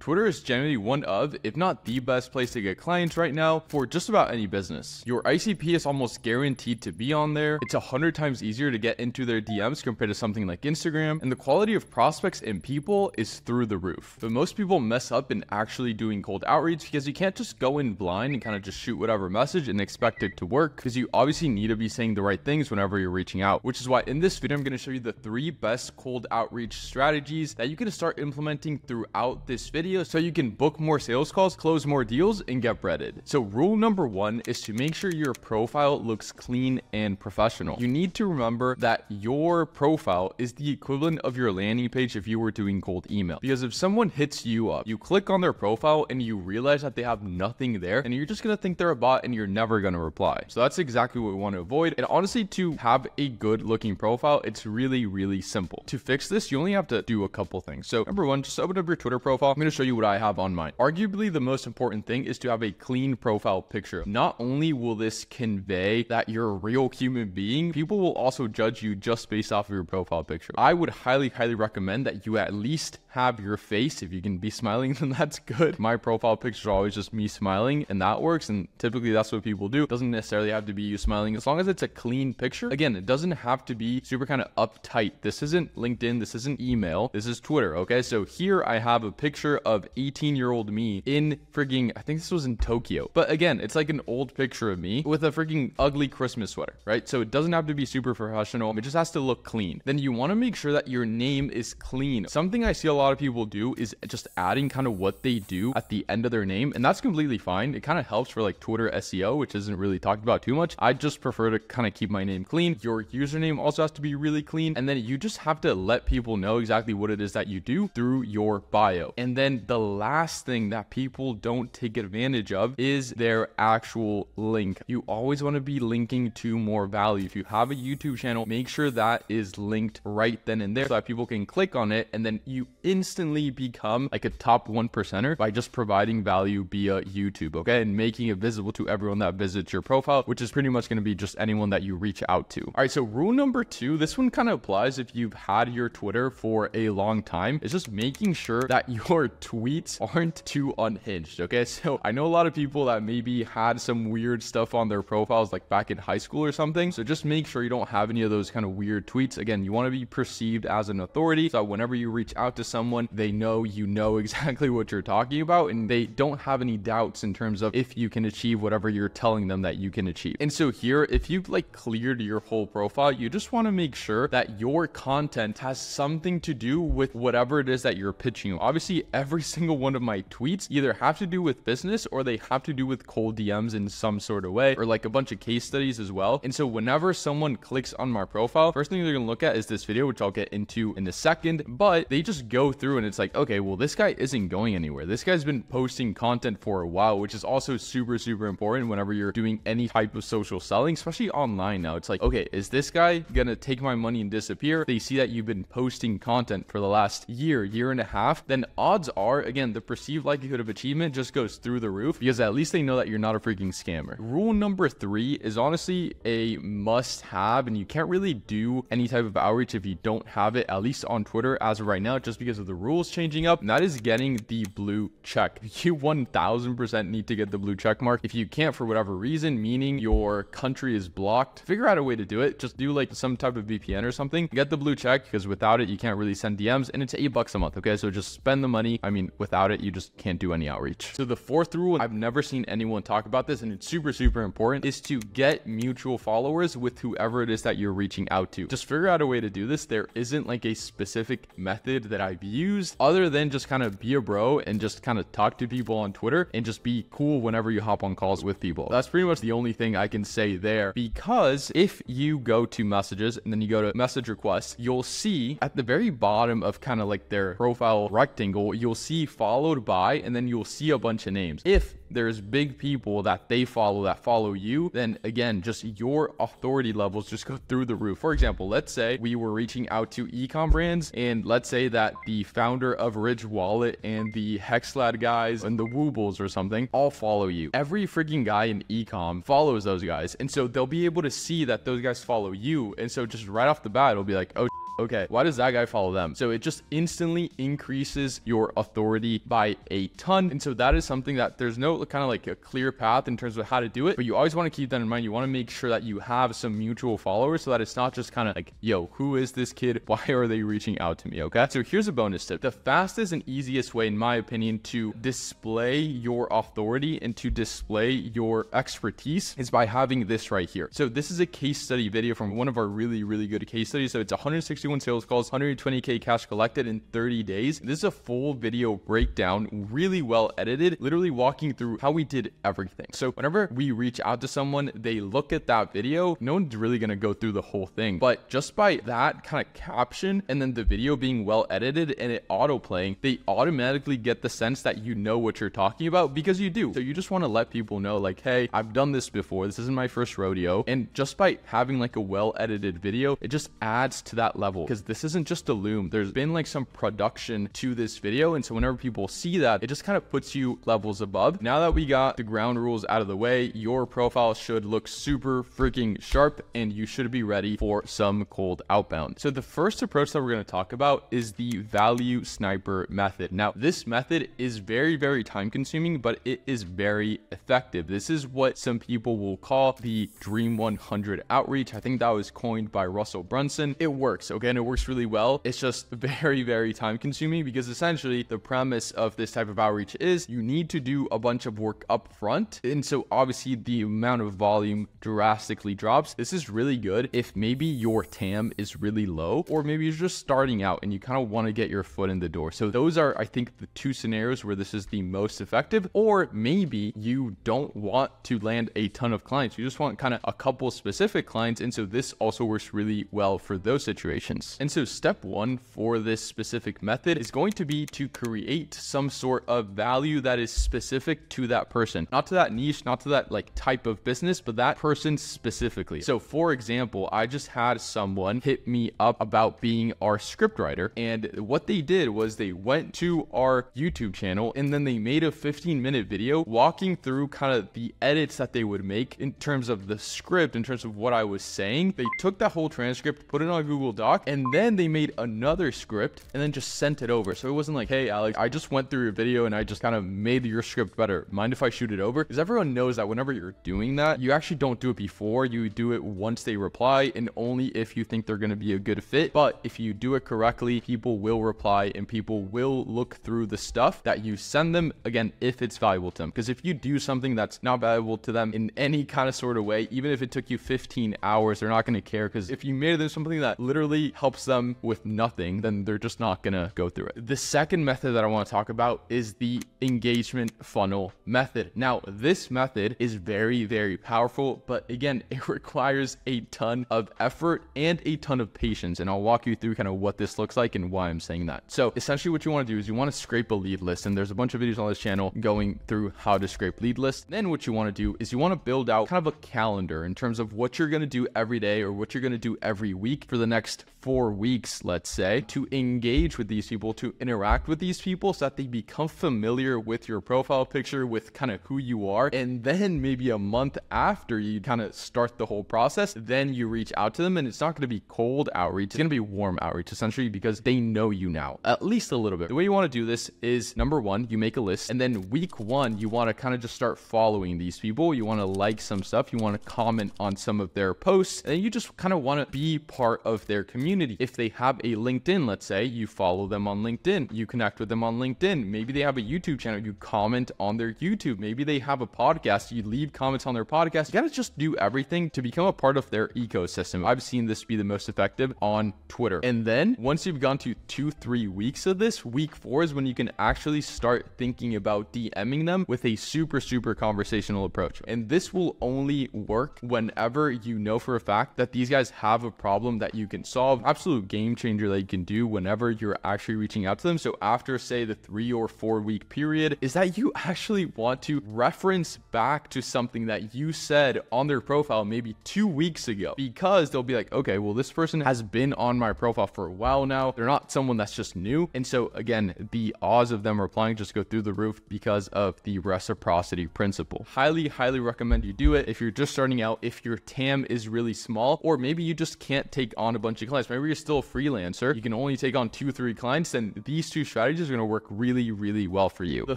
Twitter is generally one of, if not the best place to get clients right now for just about any business. Your ICP is almost guaranteed to be on there. It's 100 times easier to get into their DMs compared to something like Instagram, and the quality of prospects and people is through the roof. But most people mess up in actually doing cold outreach because you can't just go in blind and kind of just shoot whatever message and expect it to work, because you obviously need to be saying the right things whenever you're reaching out, which is why in this video I'm going to show you the 3 best cold outreach strategies that you can start implementing throughout this video so you can book more sales calls, close more deals, and get breaded. So rule number 1 is to make sure your profile looks clean and professional. You need to remember that your profile is the equivalent of your landing page if you were doing cold email, because if someone hits you up, you click on their profile and you realize that they have nothing there, and you're just going to think they're a bot and you're never going to reply. So that's exactly what we want to avoid. And honestly, to have a good looking profile, it's really simple. To fix this, you only have to do a couple things. So number 1, just open up your Twitter profile. I'm going to show you what I have on mine. Arguably the most important thing is to have a clean profile picture. Not only will this convey that you're a real human being, people will also judge you just based off of your profile picture. I would highly recommend that you at least have your face. If you can be smiling, then that's good. My profile picture is always just me smiling, and that works, and typically that's what people do. It doesn't necessarily have to be you smiling, as long as it's a clean picture. Again, it doesn't have to be super kind of uptight. This isn't LinkedIn, this isn't email, this is Twitter. Okay, so here I have a picture of 18-year-old me in freaking, I think this was in Tokyo, but again, it's like an old picture of me with a freaking ugly Christmas sweater, right? So it doesn't have to be super professional, it just has to look clean. Then you want to make sure that your name is clean. Something I see a lot of people do is just adding kind of what they do at the end of their name, and that's completely fine. It kind of helps for like Twitter SEO, which isn't really talked about too much. I just prefer to kind of keep my name clean. Your username also has to be really clean, and then you just have to let people know exactly what it is that you do through your bio. And then the last thing that people don't take advantage of is their actual link. You always want to be linking to more value. If you have a YouTube channel, make sure that is linked right then and there so that people can click on it, and then you instantly become like a top 1%er by just providing value via YouTube, okay, and making it visible to everyone that visits your profile, which is pretty much going to be just anyone that you reach out to. All right, so rule number 2, this one kind of applies if you've had your Twitter for a long time. It's just making sure that your tweets aren't too unhinged, okay? So I know a lot of people that maybe had some weird stuff on their profiles like back in high school or something, so just make sure you don't have any of those kind of weird tweets. Again, you want to be perceived as an authority, so whenever you reach out to someone, they know you know exactly what you're talking about, and they don't have any doubts in terms of if you can achieve whatever you're telling them that you can achieve. And so here, if you've like cleared your whole profile, you just want to make sure that your content has something to do with whatever it is that you're pitching. Obviously, every single one of my tweets either have to do with business or they have to do with cold DMs in some sort of way, or like a bunch of case studies as well. And so whenever someone clicks on my profile, first thing they're gonna look at is this video, which I'll get into in a second, but they just go through and it's like, okay, well, this guy isn't going anywhere. This guy's been posting content for a while, which is also super important whenever you're doing any type of social selling, especially online now. It's like, okay, is this guy gonna take my money and disappear? They see that you've been posting content for the last year and a half, then odds are, again, the perceived likelihood of achievement just goes through the roof, because at least they know that you're not a freaking scammer. Rule number 3 is honestly a must have, and you can't really do any type of outreach if you don't have it, at least on Twitter as of right now, just because of the rules changing up, and that is getting the blue check. You 1000% need to get the blue check mark. If you can't for whatever reason, meaning your country is blocked, figure out a way to do it. Just do like some type of VPN or something, get the blue check, because without it you can't really send DMs, and it's $8 a month, okay? So just spend the money. I mean, without it you just can't do any outreach. So the 4th rule, I've never seen anyone talk about this, and it's super important, is to get mutual followers with whoever it is that you're reaching out to. Just figure out a way to do this. There isn't like a specific method that I've used other than just kind of be a bro and just kind of talk to people on Twitter and just be cool whenever you hop on calls with people. That's pretty much the only thing I can say there, because if you go to messages and then you go to message requests, you'll see at the very bottom of kind of like their profile rectangle, you'll see followed by, and then you'll see a bunch of names. If there's big people that they follow you, then again, just your authority levels just go through the roof. For example, let's say we were reaching out to ecom brands, and let's say that the founder of Ridge Wallet and the Hexlad guys and the Woobles or something all follow you. Every freaking guy in ecom follows those guys, and so they'll be able to see that those guys follow you, and so just right off the bat it'll be like, oh, okay, why does that guy follow them? So it just instantly increases your authority by a ton. And so that is something that there's no kind of like a clear path in terms of how to do it, but you always want to keep that in mind. You want to make sure that you have some mutual followers so that it's not just kind of like, yo, who is this kid? Why are they reaching out to me? Okay. So here's a bonus tip. The fastest and easiest way, in my opinion, to display your authority and to display your expertise is by having this right here. So this is a case study video from one of our really good case studies. So it's 161 sales calls, 120K cash collected in 30 days. This is a full video breakdown, really well edited, literally walking through how we did everything. So whenever we reach out to someone, they look at that video, no one's really going to go through the whole thing, but just by that kind of caption and then the video being well edited and it auto playing, they automatically get the sense that you know what you're talking about, because you do. So you just want to let people know like, hey, I've done this before. This isn't my first rodeo. And just by having like a well edited video, it just adds to that level, because this isn't just a loom. There's been like some production to this video. And so whenever people see that, it just kind of puts you levels above. Now that we got the ground rules out of the way, your profile should look super freaking sharp and you should be ready for some cold outbound. So the first approach that we're going to talk about is the value sniper method. Now, this method is very time consuming, but it is very effective. This is what some people will call the Dream 100 outreach. I think that was coined by Russell Brunson. It works, okay, and it works really well. It's just very time consuming, because essentially the premise of this type of outreach is you need to do a bunch of work up front. And so obviously the amount of volume drastically drops. This is really good if maybe your TAM is really low, or maybe you're just starting out and you kind of want to get your foot in the door. So those are, I think, the two scenarios where this is the most effective. Or maybe you don't want to land a ton of clients. You just want kind of a couple specific clients. And so this also works really well for those situations. And so step one for this specific method is going to be to create some sort of value that is specific to that person, not to that niche, not to that like type of business, but that person specifically. So for example, I just had someone hit me up about being our scriptwriter, and what they did was they went to our YouTube channel and then they made a 15-minute video walking through kind of the edits that they would make in terms of the script, in terms of what I was saying. They took that whole transcript, put it on Google Doc, and then they made another script and then just sent it over. So it wasn't like, hey Alex, I just went through your video and I just kind of made your script better. Mind if I shoot it over? Because everyone knows that whenever you're doing that, you actually don't do it before. You do it once they reply, and only if you think they're going to be a good fit. But if you do it correctly, people will reply and people will look through the stuff that you send them, again, if it's valuable to them. Because if you do something that's not valuable to them in any kind of sort of way, even if it took you 15 hours, they're not going to care. Because if you made them something that literally helps them with nothing, then they're just not going to go through it. The second method that I want to talk about is the engagement funnel method. Now, this method is very powerful, but again, it requires a ton of effort and a ton of patience. And I'll walk you through kind of what this looks like and why I'm saying that. So essentially what you want to do is you want to scrape a lead list, and there's a bunch of videos on this channel going through how to scrape lead lists. Then what you want to do is you want to build out kind of a calendar in terms of what you're going to do every day or what you're going to do every week for the next 4 weeks, let's say, to engage with these people, to interact with these people so that they become familiar with your profile picture, with kind of who you are. And then maybe a month after you kind of start the whole process, then you reach out to them, and it's not going to be cold outreach. It's going to be warm outreach, essentially, because they know you now, at least a little bit. The way you want to do this is, number one, you make a list, and then week one, you want to kind of just start following these people. You want to like some stuff. You want to comment on some of their posts, and you just kind of want to be part of their community. If they have a LinkedIn, let's say, you follow them on LinkedIn, you connect with them on LinkedIn. Maybe they have a YouTube channel, you comment on their YouTube. Maybe they have a podcast, you leave comments on their podcast. You gotta just do everything to become a part of their ecosystem. I've seen this be the most effective on Twitter. And then once you've gone to 2-3 weeks of this, week 4 is when you can actually start thinking about DMing them with a super conversational approach. And this will only work whenever you know for a fact that these guys have a problem that you can solve. Absolute game changer that you can do whenever you're actually reaching out to them. So after, say, the 3 or 4 week period, is that you actually want to reference back to something that you said on their profile maybe 2 weeks ago, because they'll be like, okay, well, this person has been on my profile for a while now. They're not someone that's just new. And so again, the odds of them replying just go through the roof because of the reciprocity principle. Highly recommend you do it if you're just starting out, if your TAM is really small, or maybe you just can't take on a bunch of clients. maybe you're still a freelancer, you can only take on 2-3 clients, then these two strategies are going to work really, really well for you. The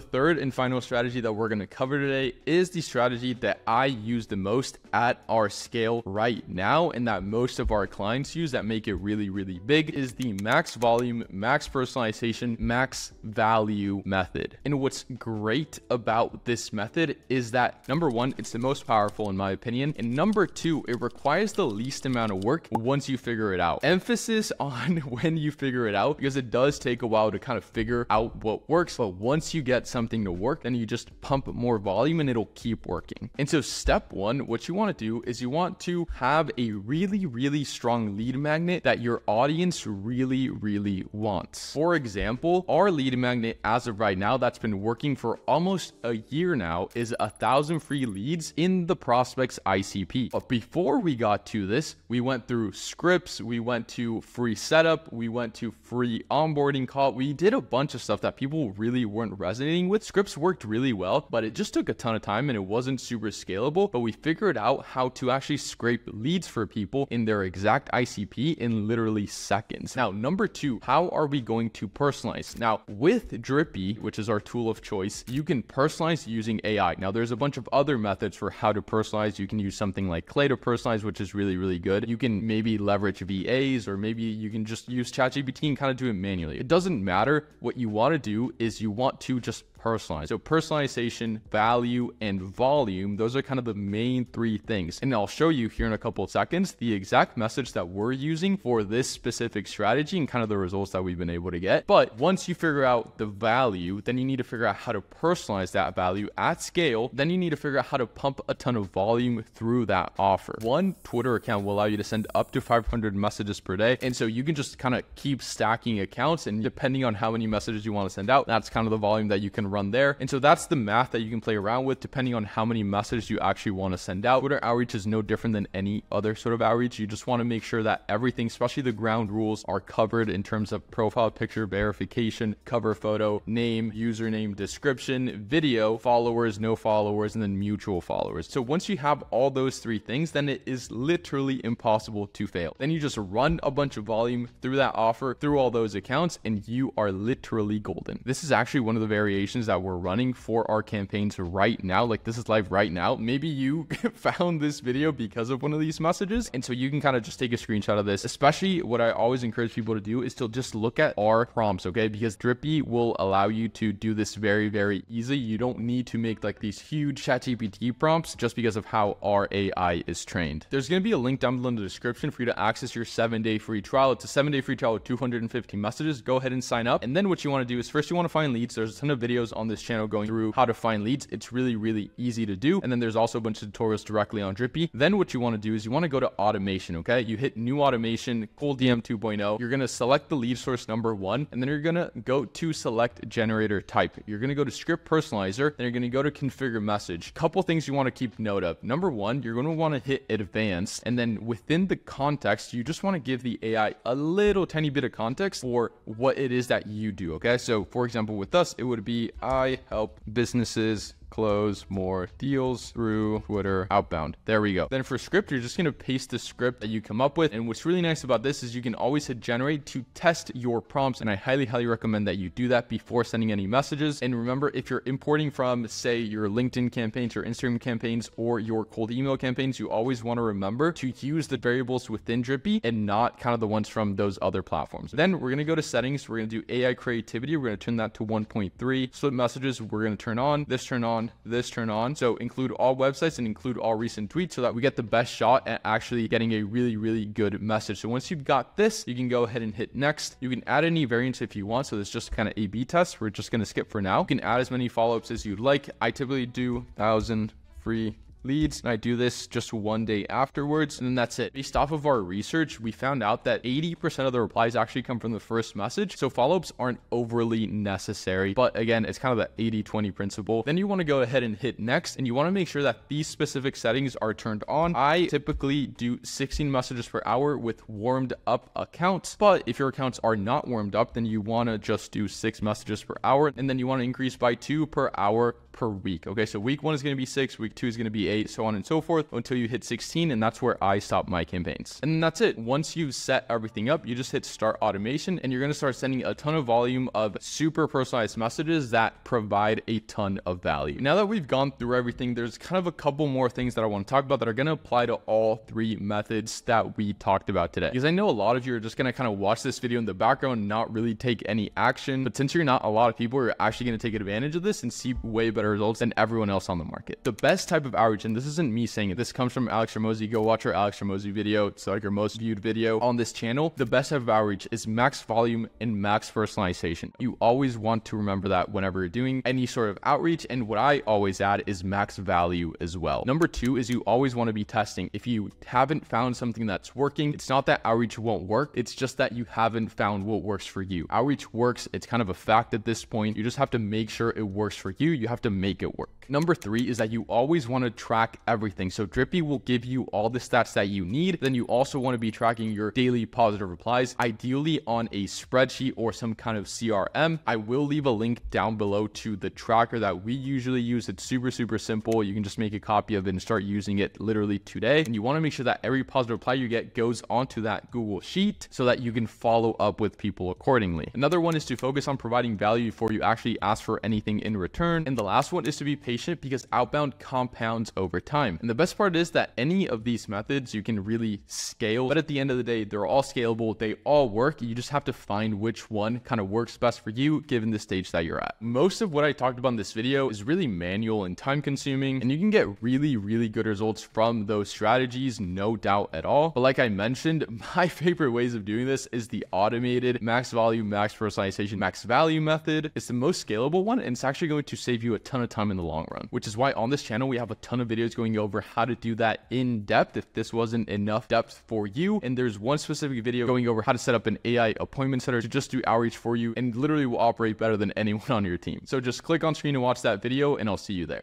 third and final strategy that we're going to cover today is the strategy that I use the most at our scale right now, and that most of our clients use that make it really, really big, is the max volume, max personalization, max value method. And what's great about this method is that, number one, it's the most powerful in my opinion, and number two, it requires the least amount of work once you figure it out. Emphasis on when you figure it out, because it does take a while to kind of figure out what works, but once you get something to work, then you just pump more volume and it'll keep working. And so step one, what you want to do is you want to have a really, really strong lead magnet that your audience really, really wants. For example, our lead magnet as of right now that's been working for almost a year now is 1,000 free leads in the prospects ICP. But before we got to this, we went through scripts, we went to free setup, we went to free onboarding call. We did a bunch of stuff that people really weren't resonating with. Scripts worked really well, but it just took a ton of time and it wasn't super scalable. But we figured out how to actually scrape leads for people in their exact ICP in literally seconds. Now, number two, how are we going to personalize? Now, with Drippy, which is our tool of choice, you can personalize using AI. Now, there's a bunch of other methods for how to personalize. You can use something like Clay to personalize, which is really, really good. You can maybe leverage VAs, or maybe you can just use ChatGPT and kind of do it manually. It doesn't matter. What you want to do is you want to just personalize. So personalization, value, and volume, those are kind of the main three things. And I'll show you here in a couple of seconds the exact message that we're using for this specific strategy and kind of the results that we've been able to get. But once you figure out the value, then you need to figure out how to personalize that value at scale. Then you need to figure out how to pump a ton of volume through that offer. One Twitter account will allow you to send up to 500 messages per day. And so you can just kind of keep stacking accounts, and depending on how many messages you want to send out, that's kind of the volume that you can run there. And so that's the math that you can play around with depending on how many messages you actually want to send out. Twitter outreach is no different than any other sort of outreach. You just want to make sure that everything, especially the ground rules, are covered in terms of profile picture verification, cover photo, name, username, description, video, followers, no followers, and then mutual followers. So once you have all those three things, then it is literally impossible to fail. Then you just run a bunch of volume through that offer, through all those accounts, and you are literally golden. This is actually one of the variations that we're running for our campaigns right now. Like, this is live right now. Maybe you found this video because of one of these messages, and so you can kind of just take a screenshot of this. Especially what I always encourage people to do is to just look at our prompts, okay? Because Drippy will allow you to do this very, very easy. You don't need to make like these huge ChatGPT prompts just because of how our AI is trained. There's going to be a link down below in the description for you to access your 7-day free trial. It's a 7-day free trial with 250 messages. Go ahead and sign up. And then what you want to do is first you want to find leads. There's a ton of videos on this channel going through how to find leads. It's really, really easy to do. And then there's also a bunch of tutorials directly on Drippy. Then what you want to do is you want to go to automation, okay? You hit new automation, Cold DM 2.0. You're going to select the lead source number 1, and then you're going to go to select generator type. You're going to go to script personalizer, then you're going to go to configure message. Couple things you want to keep note of. Number 1, you're going to want to hit advanced, and then within the context, you just want to give the AI a little tiny bit of context for what it is that you do, okay? So for example, with us, it would be, I help businesses close more deals through Twitter outbound. There we go. Then for script, you're just going to paste the script that you come up with. And what's really nice about this is you can always hit generate to test your prompts. And I highly, highly recommend that you do that before sending any messages. And remember, if you're importing from, say, your LinkedIn campaigns or Instagram campaigns or your cold email campaigns, you always want to remember to use the variables within Drippy and not kind of the ones from those other platforms. Then we're going to go to settings. We're going to do AI creativity. We're going to turn that to 1.3. Split messages, we're going to turn on, this turn on, this turn on. So include all websites and include all recent tweets so that we get the best shot at actually getting a really, really good message. So once you've got this, you can go ahead and hit next. You can add any variants if you want. So it's just kind of A/B test. We're just going to skip for now. You can add as many follow-ups as you'd like. I typically do 1,000 free leads, and I do this just one day afterwards, and then that's it. Based off of our research, we found out that 80% of the replies actually come from the first message, so follow-ups aren't overly necessary. But again, it's kind of the 80-20 principle. Then you want to go ahead and hit next, and you want to make sure that these specific settings are turned on. I typically do 16 messages per hour with warmed up accounts, but if your accounts are not warmed up, then you want to just do 6 messages per hour, and then you want to increase by 2 per hour per week. Okay, so week 1 is going to be 6, week 2 is going to be 38, so on and so forth until you hit 16, and that's where I stop my campaigns. And then that's it. Once you've set everything up, you just hit start automation, and you're going to start sending a ton of volume of super personalized messages that provide a ton of value. Now that we've gone through everything, there's kind of a couple more things that I want to talk about that are going to apply to all three methods that we talked about today. Because I know a lot of you are just going to kind of watch this video in the background and not really take any action. But since you're not a lot of people, you're actually going to take advantage of this and see way better results than everyone else on the market. The best type of outreach, and this isn't me saying it, this comes from Alex Hormozi. Go watch our Alex Hormozi video. It's like our most viewed video on this channel. The best type of outreach is max volume and max personalization. You always want to remember that whenever you're doing any sort of outreach. And what I always add is max value as well. Number two is you always want to be testing. If you haven't found something that's working, it's not that outreach won't work. It's just that you haven't found what works for you. Outreach works. It's kind of a fact at this point. You just have to make sure it works for you. You have to make it work. Number three is that you always want to track everything. So Drippy will give you all the stats that you need. Then you also want to be tracking your daily positive replies, ideally on a spreadsheet or some kind of CRM. I will leave a link down below to the tracker that we usually use. It's super, super simple. You can just make a copy of it and start using it literally today. And you want to make sure that every positive reply you get goes onto that Google Sheet so that you can follow up with people accordingly. Another one is to focus on providing value before you actually ask for anything in return. And the last one is to be patient because outbound compounds over time. And the best part is that any of these methods you can really scale, but at the end of the day, they're all scalable. They all work. You just have to find which one kind of works best for you given the stage that you're at. Most of what I talked about in this video is really manual and time consuming, and you can get really, really good results from those strategies, no doubt at all. But like I mentioned, my favorite ways of doing this is the automated max volume, max personalization, max value method. It's the most scalable one, and it's actually going to save you a ton of time in the long run, which is why on this channel, we have a ton of videos going over how to do that in depth if this wasn't enough depth for you. And there's one specific video going over how to set up an AI appointment setter to just do outreach for you and literally will operate better than anyone on your team. So just click on screen and watch that video, and I'll see you there.